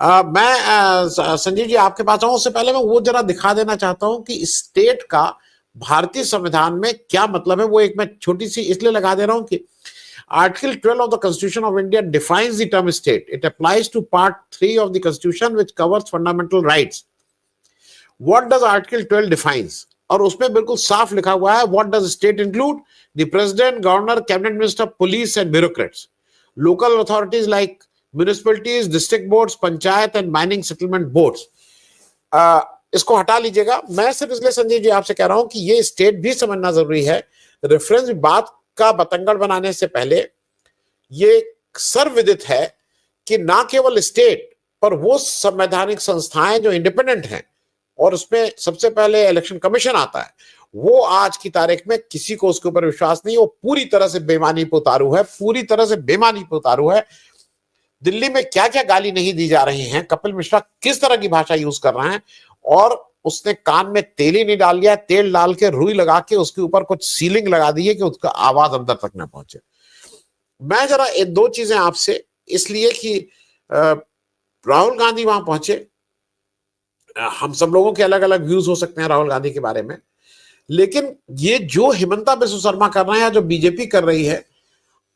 संजीव जी आपके पास आऊं उससे पहले मैं वो जरा दिखा देना चाहता हूं कि स्टेट का भारतीय संविधान में क्या मतलब है। वो एक मैं छोटी सी इसलिए लगा दे रहा हूं कि Article 12 of the Constitution of India defines the term state. It applies to Part 3 of the Constitution, which covers fundamental rights. What does Article 12 defines? और उसमें बिल्कुल साफ लिखा हुआ है, what does state include? The president, governor, cabinet minister, police and bureaucrats. Local authorities like municipalities, district boards, panchayat and mining settlement boards. इसको हटा लीजिएगा। मैं सिर्फ इसलिए संजीव जी आपसे कह रहा हूं कि ये स्टेट भी समझना जरूरी है। रेफरेंस बात का बतंगड़ बनाने से पहले ये सर्वविदित है कि ना केवल स्टेट पर वो संवैधानिक संस्थाएं जो इंडिपेंडेंट हैं और उसमें सबसे पहले इलेक्शन कमीशन आता है, वो आज की तारीख में किसी को उसके ऊपर विश्वास नहीं। वो पूरी तरह से बेईमानी पे उतारू है, पूरी तरह से बेईमानी पे उतारू है। दिल्ली में क्या क्या गाली नहीं दी जा रही हैं, कपिल मिश्रा किस तरह की भाषा यूज कर रहे हैं, और उसने कान में तेल ही नहीं डाल लिया, तेल डाल के रुई लगा के उसके ऊपर कुछ सीलिंग लगा दी है कि उसका आवाज अंदर तक ना पहुंचे। मैं जरा ये दो चीजें आपसे, इसलिए कि राहुल गांधी वहां पहुंचे, हम सब लोगों के अलग अलग व्यूज हो सकते हैं राहुल गांधी के बारे में, लेकिन ये जो हिमंता बिस्व शर्मा कर रहे हैं, जो बीजेपी कर रही है,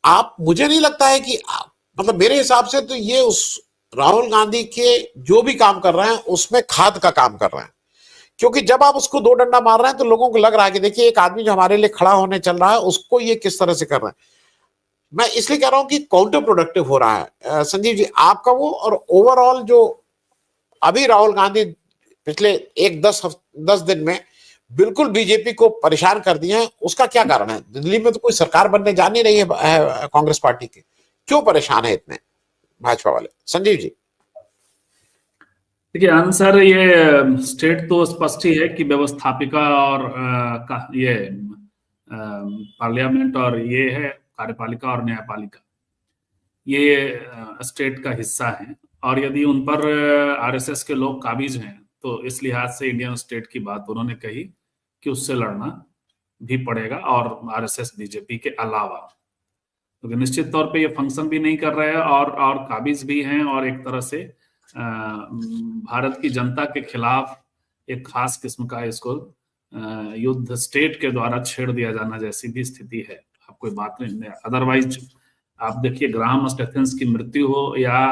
आप, मुझे नहीं लगता है कि मतलब मेरे हिसाब से तो ये उस राहुल गांधी के जो भी काम कर रहे हैं उसमें खाद का काम कर रहे हैं। क्योंकि जब आप उसको दो डंडा मार रहे हैं तो लोगों को लग रहा है कि देखिए एक आदमी जो हमारे लिए खड़ा होने चल रहा है उसको ये किस तरह से कर रहे हैं। मैं इसलिए कह रहा हूं कि काउंटर प्रोडक्टिव हो रहा है। संजीव जी आपका वो, और ओवरऑल जो अभी राहुल गांधी पिछले एक 10 दिन में बिल्कुल बीजेपी को परेशान कर दिए हैं, उसका क्या कारण है? दिल्ली में तो कोई सरकार बनने जा नहीं रही है कांग्रेस पार्टी की, क्यों परेशान है इतने भाजपा वाले? संजीव जी देखिए आंसर, ये स्टेट तो स्पष्ट ही है कि व्यवस्थापिका और ये पार्लियामेंट और ये है कार्यपालिका और न्यायपालिका, ये स्टेट का हिस्सा है। और यदि उन पर आरएसएस के लोग काबिज हैं तो इस लिहाज से इंडियन स्टेट की बात उन्होंने कही कि उससे लड़ना भी पड़ेगा, और आरएसएस बीजेपी के अलावा, क्योंकि निश्चित तौर पे ये फंक्शन भी नहीं कर रहे हैं और काबिज भी हैं, और एक तरह से भारत की जनता के खिलाफ एक खास किस्म का इसको युद्ध स्टेट के द्वारा छेड़ दिया जाना जैसी भी स्थिति है। आप कोई बात नहीं, अदरवाइज आप देखिए ग्राहम स्टेफेंस की मृत्यु हो या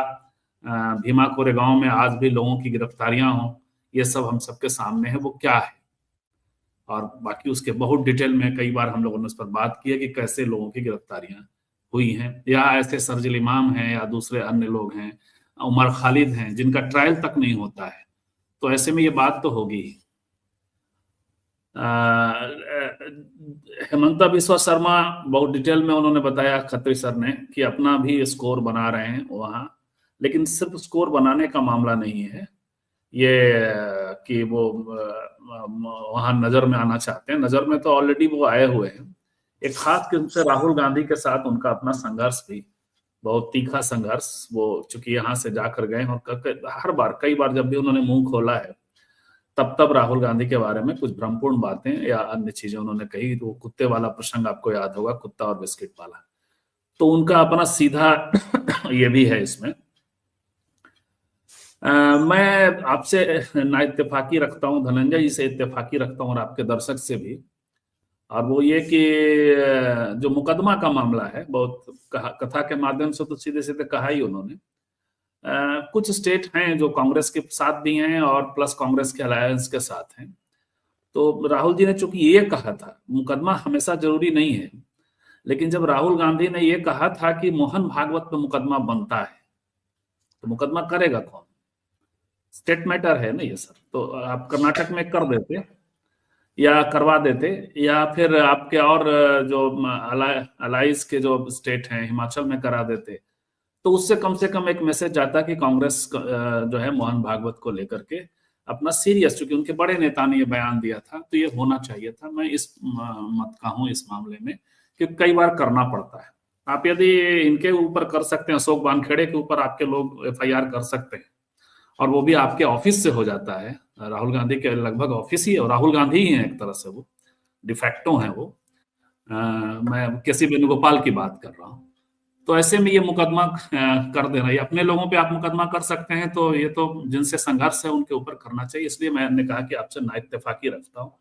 भीमा कोरेगांव में आज भी लोगों की गिरफ्तारियां हो, ये सब हम सबके सामने है वो क्या है। और बाकी उसके बहुत डिटेल में कई बार हम लोगों ने उस पर बात की है कि कैसे लोगों की गिरफ्तारियां हुई हैं, या ऐसे सर्जिल इमाम हैं या दूसरे अन्य लोग हैं, उमर खालिद हैं, जिनका ट्रायल तक नहीं होता है। तो ऐसे में ये बात तो होगी ही। हेमंता बिस्वा शर्मा बहुत डिटेल में उन्होंने बताया, खत्री सर ने, कि अपना भी स्कोर बना रहे हैं वहां, लेकिन सिर्फ स्कोर बनाने का मामला नहीं है ये कि वो वहां नजर में आना चाहते हैं। नजर में तो ऑलरेडी वो आए हुए हैं। एक खास किस्म से राहुल गांधी के साथ उनका अपना संघर्ष भी, बहुत तीखा संघर्ष, वो चूंकि यहाँ से जाकर गए और हर बार, कई बार जब भी उन्होंने मुंह खोला है तब राहुल गांधी के बारे में कुछ भ्रमपूर्ण बातें या अन्य चीजें उन्होंने कही। तो कुत्ते वाला प्रसंग आपको याद होगा, कुत्ता और बिस्किट वाला, तो उनका अपना सीधा ये भी है इसमें। मैं आपसे ना इत्तेफाकी रखता हूँ, धनंजय जी से इत्तेफाकी रखता हूँ और आपके दर्शक से भी, और वो ये कि जो मुकदमा का मामला है, बहुत कथा के माध्यम से तो सीधे सीधे कहा ही उन्होंने, कुछ स्टेट हैं जो कांग्रेस के साथ भी हैं और प्लस कांग्रेस के अलायंस के साथ हैं। तो राहुल जी ने चूंकि ये कहा था, मुकदमा हमेशा जरूरी नहीं है, लेकिन जब राहुल गांधी ने ये कहा था कि मोहन भागवत पे मुकदमा बनता है, तो मुकदमा करेगा कौन? स्टेट मैटर है ना ये सर। तो आप कर्नाटक में कर देते या करवा देते, या फिर आपके और जो अलाइज के जो स्टेट हैं हिमाचल में करा देते, तो उससे कम से कम एक मैसेज जाता कि कांग्रेस जो है मोहन भागवत को लेकर के अपना सीरियस, चूंकि उनके बड़े नेता ने ये बयान दिया था तो ये होना चाहिए था। मैं इस मत का हूं इस मामले में कि कई बार करना पड़ता है। आप यदि इनके ऊपर कर सकते हैं, अशोक वानखेड़े के ऊपर आपके लोग एफआईआर कर सकते हैं, और वो भी आपके ऑफिस से हो जाता है। राहुल गांधी के लगभग ऑफिस ही है, और राहुल गांधी ही हैं एक तरह से, वो डिफैक्टो हैं वो। मैं केसी वेणुगोपाल की बात कर रहा हूँ। तो ऐसे में ये मुकदमा कर देना, ये अपने लोगों पे आप मुकदमा कर सकते हैं, तो ये तो जिनसे संघर्ष है उनके ऊपर करना चाहिए। इसलिए मैंने कहा कि आपसे ना इत्तेफाकी रखता हूँ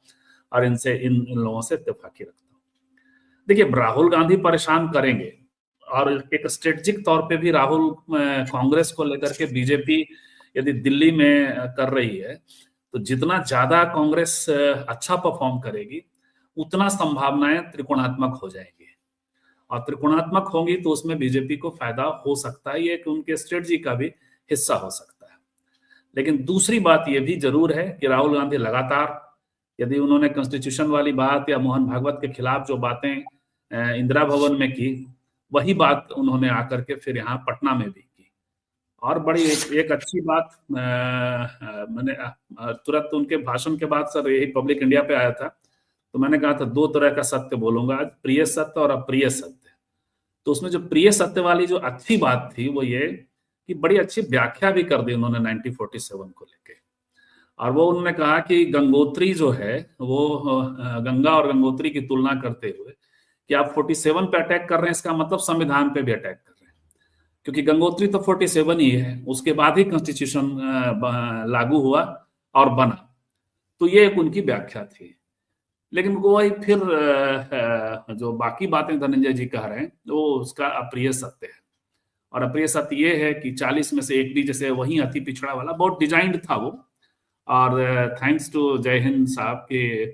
और इनसे इन लोगों से इत्तेफाकी रखता हूँ। देखिए, राहुल गांधी परेशान करेंगे, और एक स्ट्रेटेजिक तौर पे भी राहुल कांग्रेस को लेकर के बीजेपी यदि दिल्ली में कर रही है, तो जितना ज्यादा कांग्रेस अच्छा परफॉर्म करेगी उतना संभावनाएं त्रिकोणात्मक हो जाएंगी, और त्रिकोणात्मक होंगी तो उसमें बीजेपी को फायदा हो सकता है, ये कि उनके स्ट्रेटजी का भी हिस्सा हो सकता है। लेकिन दूसरी बात यह भी जरूर है कि राहुल गांधी लगातार, यदि उन्होंने कॉन्स्टिट्यूशन वाली बात या मोहन भागवत के खिलाफ जो बातें इंदिरा भवन में की, वही बात उन्होंने आकर के फिर यहाँ पटना में भी की। और बड़ी एक अच्छी बात, मैंने तुरंत उनके भाषण के बाद सर यही पब्लिक इंडिया पे आया था, तो मैंने कहा था 2 तरह का सत्य बोलूंगा आज, प्रिय सत्य और अप्रिय सत्य। तो उसमें जो प्रिय सत्य वाली जो अच्छी बात थी वो ये कि बड़ी अच्छी व्याख्या भी कर दी उन्होंने 1947 को लेके। और वो उन्होंने कहा कि गंगोत्री जो है वो गंगा और गंगोत्री की तुलना करते हुए कि आप 47 पे अटैक कर रहे हैं, इसका मतलब संविधान पे भी अटैक कर रहे हैं, क्योंकि गंगोत्री तो 47 ही है, उसके बाद ही कॉन्स्टिट्यूशन लागू हुआ और बना। तो ये एक उनकी व्याख्या थी। लेकिन वही फिर जो बाकी बातें धनंजय जी कह रहे हैं वो उसका अप्रिय सत्य है। और अप्रिय सत्य ये है कि 40 में से एक भी, जैसे वही अति पिछड़ा वाला बहुत डिजाइंड था वो, और थैंक्स टू जय हिंद साहब के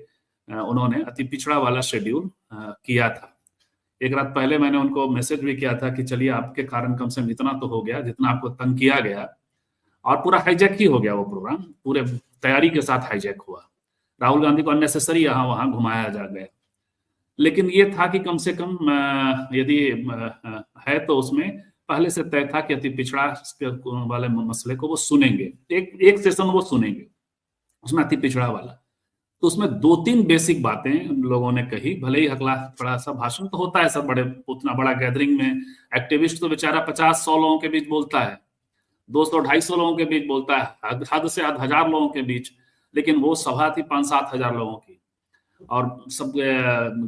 उन्होंने अति पिछड़ा वाला शेड्यूल किया था। एक रात पहले मैंने उनको मैसेज भी किया था कि चलिए आपके कारण कम से कम इतना तो हो गया जितना आपको तंग किया गया, और पूरा हाईजैक ही हो गया वो प्रोग्राम, पूरे तैयारी के साथ हाईजैक हुआ, राहुल गांधी को अननेसेसरी यहाँ वहां घुमाया जा गया। लेकिन ये था कि कम से कम यदि है तो उसमें पहले से तय था कि अति पिछड़ा वाले मसले को वो सुनेंगे, एक सेशन वो सुनेंगे उसमें अति पिछड़ा वाला। तो उसमें 2-3 बेसिक बातें लोगों ने कही, भले ही हकला बड़ा सा भाषण तो होता है सब, बड़े उतना बड़ा गैदरिंग में एक्टिविस्ट तो बेचारा 50-100 लोगों के बीच बोलता है, 200-250 लोगों के बीच बोलता है, हद से हद 1000 लोगों के बीच। लेकिन वो सभा थी 5-7 हजार लोगों की, और सब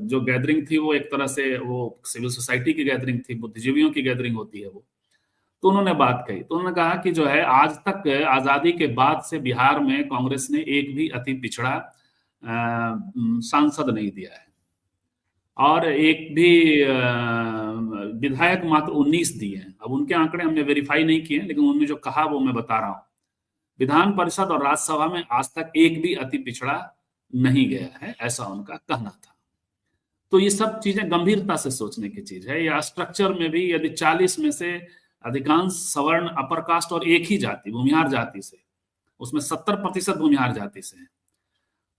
जो गैदरिंग थी वो एक तरह से वो सिविल सोसाइटी की गैदरिंग थी, बुद्धिजीवियों की गैदरिंग होती है वो। तो उन्होंने बात कही, तो उन्होंने कहा कि जो है आज तक आजादी के बाद से बिहार में कांग्रेस ने एक भी अति पिछड़ा सांसद नहीं दिया है, और एक भी विधायक मात्र 19 दिए हैं। अब उनके आंकड़े हमने वेरीफाई नहीं किए, लेकिन उन्होंने जो कहा वो मैं बता रहा हूं। विधान परिषद और राज्यसभा में आज तक एक भी अति पिछड़ा नहीं गया है, ऐसा उनका कहना था। तो ये सब चीजें गंभीरता से सोचने की चीज है। या स्ट्रक्चर में भी यदि 40 में से अधिकांश सवर्ण अपर कास्ट और एक ही जाति भूमिहार जाति से, उसमें 70% भूमिहार जाति से है।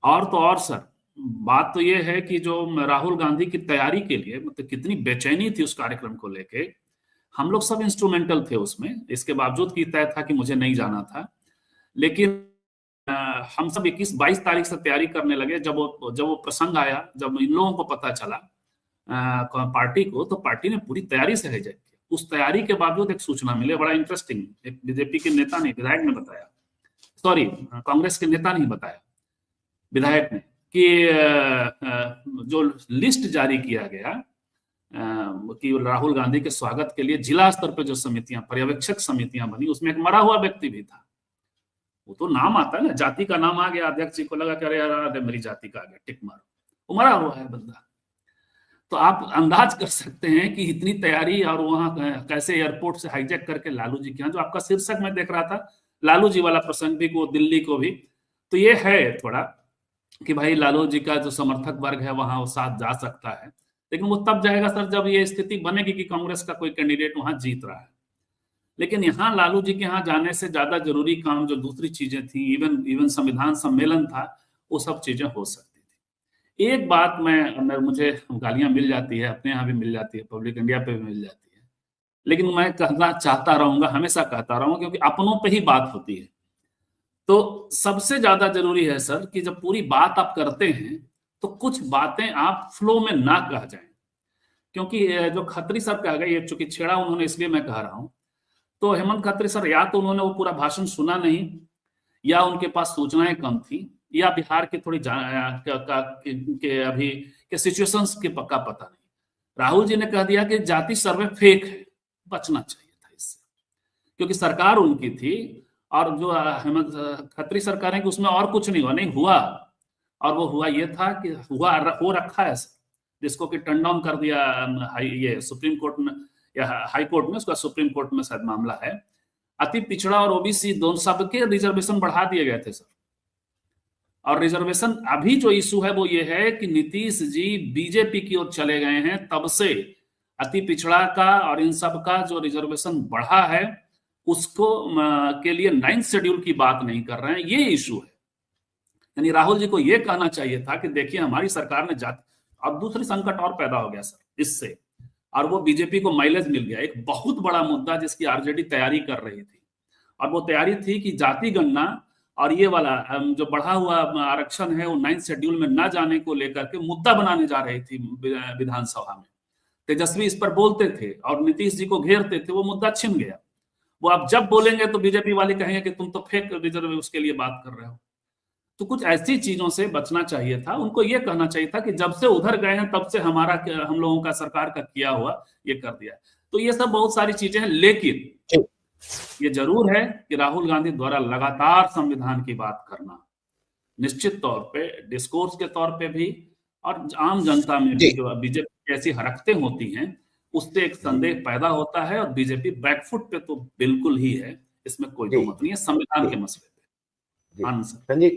और तो और सर बात तो ये है कि जो राहुल गांधी की तैयारी के लिए मतलब कितनी बेचैनी थी उस कार्यक्रम को लेके, हम लोग सब इंस्ट्रूमेंटल थे उसमें, इसके बावजूद कि तय था कि मुझे नहीं जाना था। लेकिन हम सब 21-22 तारीख से तैयारी करने लगे। जब वो प्रसंग आया, जब इन लोगों को पता चला पार्टी को, तो पार्टी ने पूरी तैयारी से हाईजैक किया। उस तैयारी के बावजूद एक सूचना मिले, बड़ा इंटरेस्टिंग, एक बीजेपी के नेता ने, विधायक ने बताया, सॉरी कांग्रेस के नेता ने बताया, विधायक ने, कि जो लिस्ट जारी किया गया कि राहुल गांधी के स्वागत के लिए जिला स्तर पर जो समितियां, पर्यवेक्षक समितियां बनी, उसमें एक मरा हुआ व्यक्ति भी था। वो तो नाम आता है ना, जाति का नाम आ गया, अध्यक्ष जी को लगा कि अरे मेरी जाति का आ गया, टिक मारो, वो मरा हुआ है बंदा। तो आप अंदाज कर सकते हैं कि इतनी तैयारी, और वहां कैसे एयरपोर्ट से हाईजैक करके लालू जी के यहाँ, जो आपका शीर्षक में देख रहा था लालू जी वाला प्रसंग भी, वो दिल्ली को भी, तो ये है थोड़ा कि भाई लालू जी का जो समर्थक वर्ग है वहां वो साथ जा सकता है, लेकिन वो तब जाएगा सर जब ये स्थिति बनेगी कि कांग्रेस का कोई कैंडिडेट वहां जीत रहा है। लेकिन यहाँ लालू जी के यहाँ जाने से ज्यादा जरूरी काम जो दूसरी चीजें थी, इवन संविधान सम्मेलन था, वो सब चीजें हो सकती थी। एक बात मुझे गालियां मिल जाती है, अपने यहाँ भी मिल जाती है, पब्लिक इंडिया पे भी मिल जाती है, लेकिन मैं कहना चाहता रहूंगा, हमेशा कहता रहूंगा, क्योंकि अपनों पे ही बात होती है। तो सबसे ज्यादा जरूरी है सर कि जब पूरी बात आप करते हैं तो कुछ बातें आप फ्लो में ना कह जाएं, क्योंकि जो खत्री सर कह गए, ये चूंकि छेड़ा उन्होंने, इसलिए मैं कह रहा हूं। तो हेमंत खत्री सर या तो उन्होंने वो पूरा भाषण सुना नहीं, या उनके पास सूचनाएं कम थी, या बिहार की थोड़ी के अभी के सिचुएशंस के पक्का पता नहीं। राहुल जी ने कह दिया कि जाति सर्वे फेक है, बचना चाहिए था इससे, क्योंकि सरकार उनकी थी और जो हेमंत खत्री सरकार है कि उसमें और कुछ नहीं हुआ, नहीं हुआ। और वो हुआ ये था कि हो रखा है जिसको कि टर्न डाउन कर दिया ये सुप्रीम कोर्ट में या हाई कोर्ट में, उसका सुप्रीम कोर्ट में शायद मामला है। अति पिछड़ा और ओबीसी दोनों सबके रिजर्वेशन बढ़ा दिए गए थे सर। और रिजर्वेशन अभी जो इशू है वो ये है कि नीतीश जी बीजेपी की ओर चले गए हैं, तब से अति पिछड़ा का और इन सब का जो रिजर्वेशन बढ़ा है उसको के लिए 9th शेड्यूल की बात नहीं कर रहे हैं, ये इशू है। यानी राहुल जी को ये कहना चाहिए था कि देखिए हमारी सरकार ने जाति, अब दूसरी संकट और पैदा हो गया सर इससे, और वो बीजेपी को माइलेज मिल गया। एक बहुत बड़ा मुद्दा जिसकी आरजेडी तैयारी कर रही थी, और वो तैयारी थी कि जाति गणना और ये वाला जो बढ़ा हुआ आरक्षण है वो 9th शेड्यूल में ना जाने को लेकर के मुद्दा बनाने जा रही थी विधानसभा में। तेजस्वी इस पर बोलते थे और नीतीश जी को घेरते थे, वो मुद्दा छिन गया। वो आप जब बोलेंगे तो बीजेपी वाले कहेंगे कि तुम तो फेक रिजर्व उसके लिए बात कर रहे हो। तो कुछ ऐसी चीजों से बचना चाहिए था, उनको ये कहना चाहिए था कि जब से उधर गए हैं तब से हम लोगों का सरकार का किया हुआ ये कर दिया। तो ये सब बहुत सारी चीजें हैं, लेकिन ये जरूर है कि राहुल गांधी द्वारा लगातार संविधान की बात करना निश्चित तौर पे डिस्कोर्स के तौर पे भी और आम जनता में भी जो बीजेपी ऐसी हरकतें होती हैं उससे एक संदेह पैदा होता है, और बीजेपी बैकफुट पे तो बिल्कुल ही है, इसमें कोई दो मत नहीं है संविधान के मसले पे। संजय